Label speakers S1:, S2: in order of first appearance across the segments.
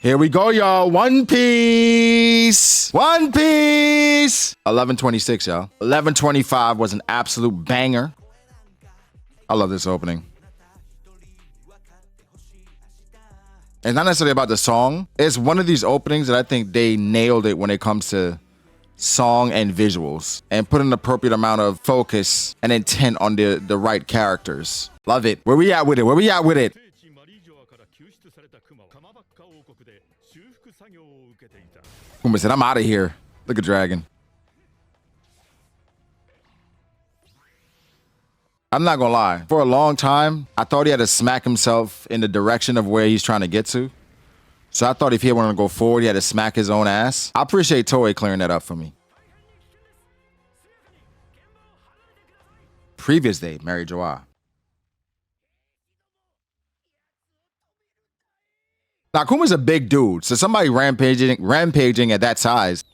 S1: Here we go, y'all. One Piece. One Piece. 11:26, y'all. 11:25 was an absolute banger. I love this opening. It's not necessarily about the song. It's one of these openings that I think they nailed it when it comes to song and visuals and put an appropriate amount of focus and intent on the right characters. Love it. Where we at with it? Where we at with it? Kuma said, I'm out of here. Look at Dragon. I'm not gonna lie. For a long time, I thought he had to smack himself in the direction of where he's trying to get to. So I thought if he wanted to go forward, he had to smack his own ass. I appreciate Toei clearing that up for me. Previous day, Mary Joa. Now, Kuma's a big dude, so somebody rampaging at that size.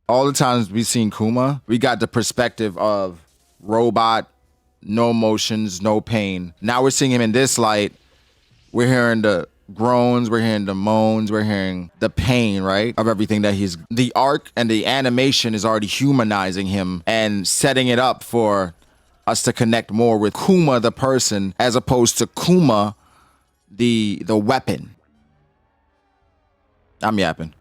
S1: All the times we've seen Kuma, we got the perspective of robot, no emotions, no pain. Now we're seeing him in this light. We're hearing the groans, we're hearing the moans, we're hearing the pain, right? Of everything that he's... The arc and the animation is already humanizing him and setting it up for us to connect more with Kuma, the person, as opposed to Kuma, the weapon. I'm yapping.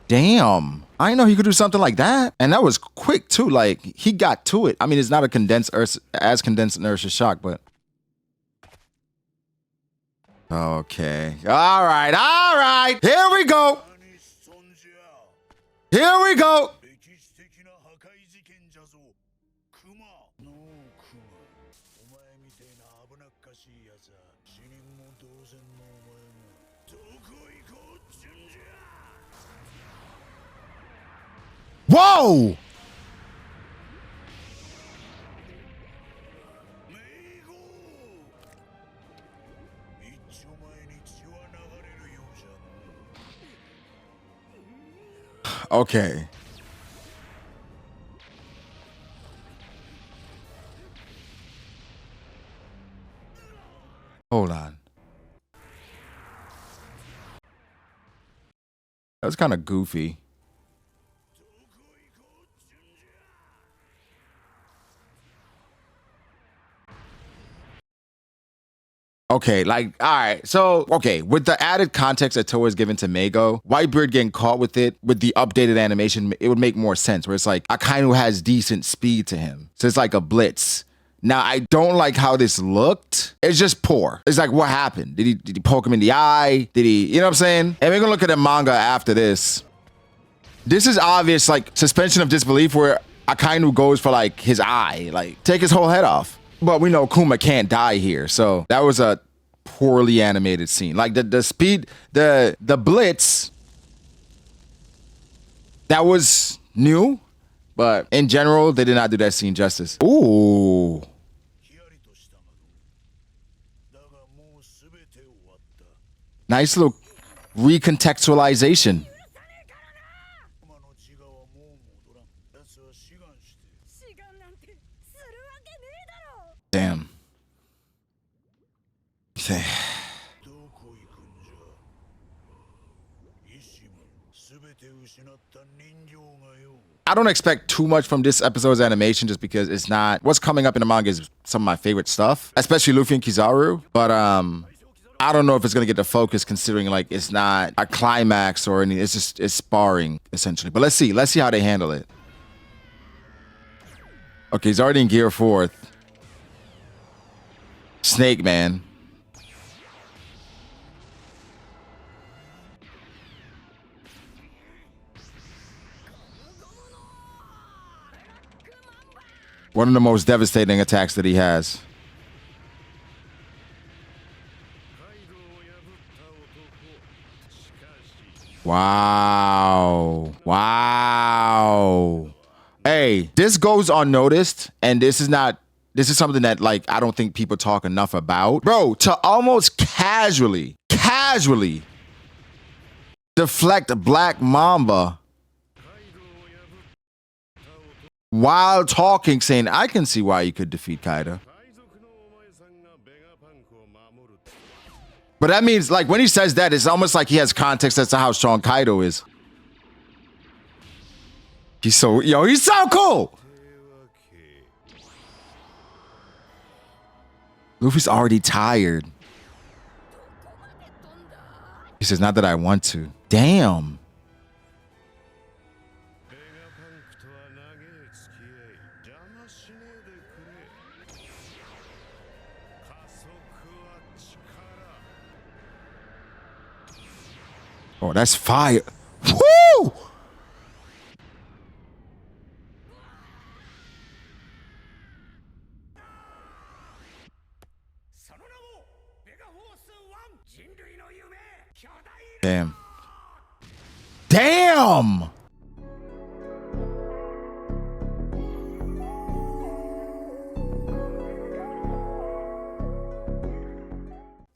S1: Damn. I didn't know he could do something like that. And that was quick too. Like, he got to it. I mean, it's not a condensed inertia shock, but... Okay. All right. Here we go. Here we go. Whoa! Okay. Hold on. That was kind of goofy. Okay, like, all right. So, okay, with the added context that Toei is given to Meigo, Whitebeard getting caught with it, with the updated animation, it would make more sense, where it's like, Akainu has decent speed to him. So it's like a blitz. Now, I don't like how this looked. It's just poor. It's like, what happened? Did he poke him in the eye? Did he, you know what I'm saying? And we're gonna look at the manga after this. This is obvious, like, suspension of disbelief where Akainu goes for, like, his eye. Like, take his whole head off. But we know Kuma can't die here, so that was a poorly animated scene. Like the speed, the blitz, that was new, but in general, they did not do that scene justice. Ooh. Nice little recontextualization. Damn. I don't expect too much from this episode's animation just because it's not... What's coming up in the manga is some of my favorite stuff, especially Luffy and Kizaru. But I don't know if it's going to get the focus considering like it's not a climax or any... It's sparring essentially. But let's see how they handle it. Okay, he's already in Gear 4th. Snake Man. One of the most devastating attacks that he has. Wow. Wow. Hey, this goes unnoticed, and this is something that, like, I don't think people talk enough about. Bro, to almost casually deflect Black Mamba while talking, saying, I can see why you could defeat Kaido. But that means, like, when he says that, it's almost like he has context as to how strong Kaido is. He's so, he's so cool. Luffy's already tired. He says, not that I want to. Damn. Oh, that's fire. Woo! Damn. Damn!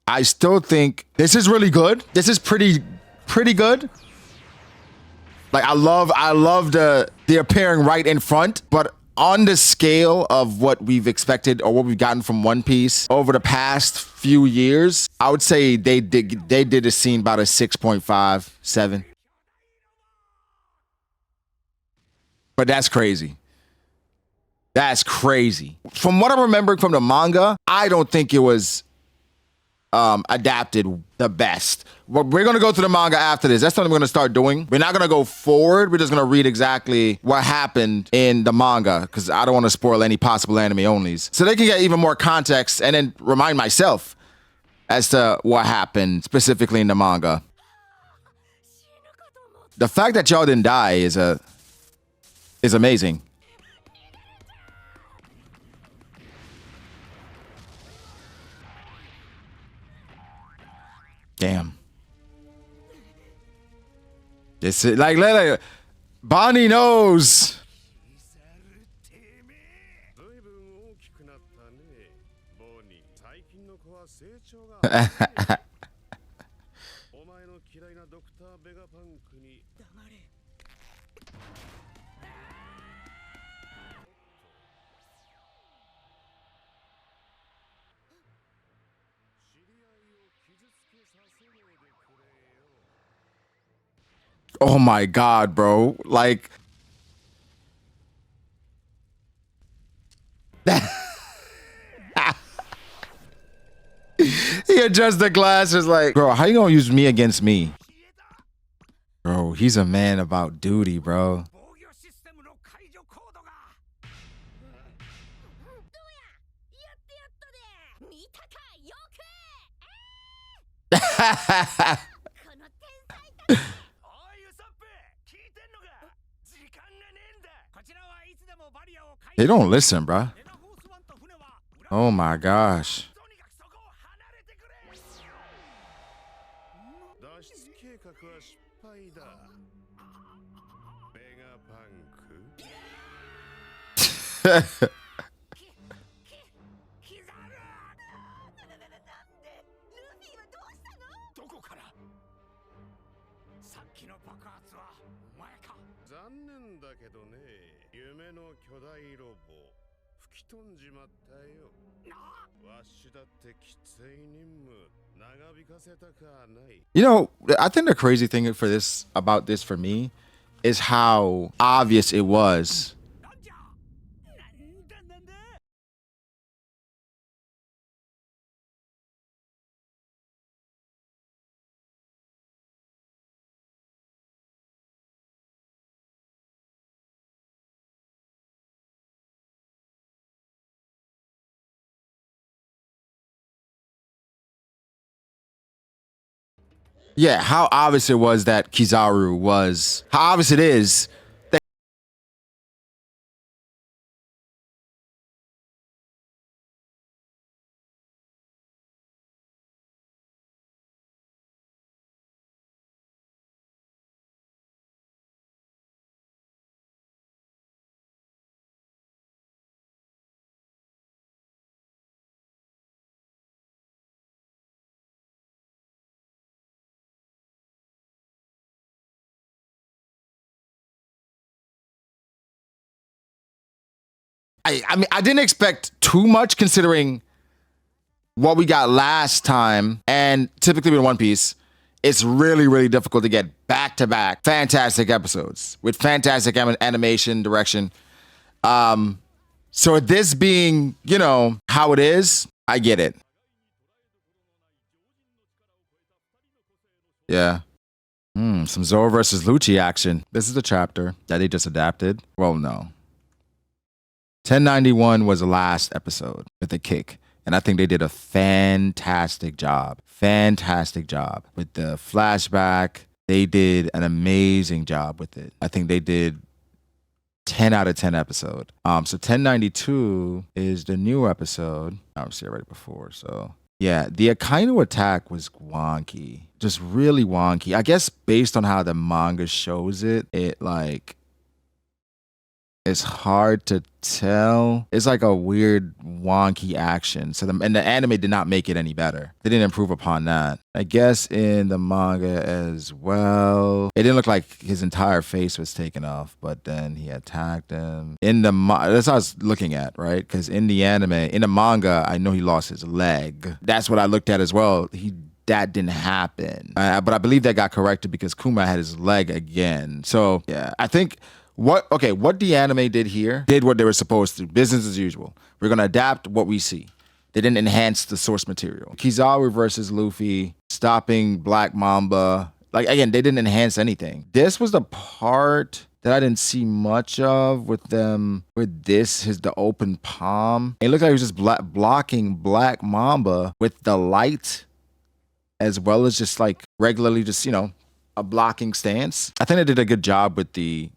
S1: I still think this is really good. This is pretty good. Like, I love the appearing right in front, but on the scale of what we've expected or what we've gotten from One Piece over the past few years, I would say they did a scene about a 6.5, 7. But that's crazy. That's crazy. From what I'm remembering from the manga, I don't think it was adapted the best. But we're gonna go to the manga after this. That's what I'm gonna start doing. We're not gonna go forward. We're just gonna read exactly what happened in the manga because I don't want to spoil any possible anime onlys, so they can get even more context and then remind myself as to what happened specifically in the manga. The fact that y'all didn't die is amazing. Damn. It's like Bonnie knows. Oh my God, bro. Like, he adjusts the glasses like, bro, how you gonna use me against me? Bro, he's a man about duty, bro. They don't listen, bro. Oh my gosh. You know, I think the crazy thing for this about this for me is how obvious it was. Yeah, how obvious it was that Kizaru was. How obvious it is. I mean, I didn't expect too much considering what we got last time. And typically with One Piece, it's really, really difficult to get back-to-back fantastic episodes with fantastic animation, direction. So this being, how it is, I get it. Yeah. Some Zoro versus Lucci action. This is the chapter that they just adapted. Well, no. 1091 was the last episode with the kick. And I think they did a fantastic job. Fantastic job. With the flashback, they did an amazing job with it. I think they did 10 out of 10 episode. So 1092 is the new episode. I was here right before, so yeah, the Akainu attack was wonky. Just really wonky. I guess based on how the manga shows it, it's hard to tell. It's like a weird wonky action. And the anime did not make it any better. They didn't improve upon that. I guess in the manga as well, it didn't look like his entire face was taken off, but then he attacked him. That's what I was looking at, right? Because in the manga, I know he lost his leg. That's what I looked at as well. That didn't happen. But I believe that got corrected because Kuma had his leg again. So yeah, I think what the anime did here did what they were supposed to. Business as usual. We're gonna adapt what we see. They didn't enhance the source material. Kizaru versus Luffy, stopping Black Mamba. Like again, they didn't enhance anything. This was the part that I didn't see much of with them. With the open palm. It looked like he was just blocking Black Mamba with the light, as well as just like regularly just, a blocking stance. I think they did a good job with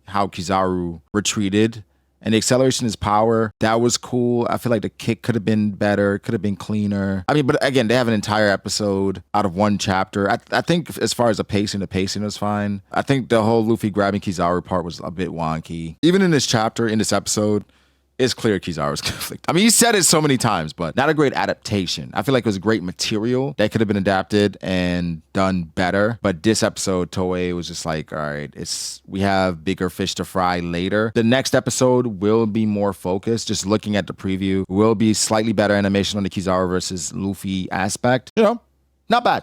S1: how Kizaru retreated and the acceleration is power. That was cool. I feel like the kick could have been better, could have been cleaner. I mean, but again, they have an entire episode out of one chapter. I think as far as the pacing was fine. I think the whole Luffy grabbing Kizaru part was a bit wonky. Even in this chapter, in this episode, it's clear Kizaru's conflict. I mean, he said it so many times, but not a great adaptation. I feel like it was great material that could have been adapted and done better. But this episode, Toei was just like, all right, we have bigger fish to fry later. The next episode will be more focused. Just looking at the preview, will be slightly better animation on the Kizaru versus Luffy aspect. Not bad.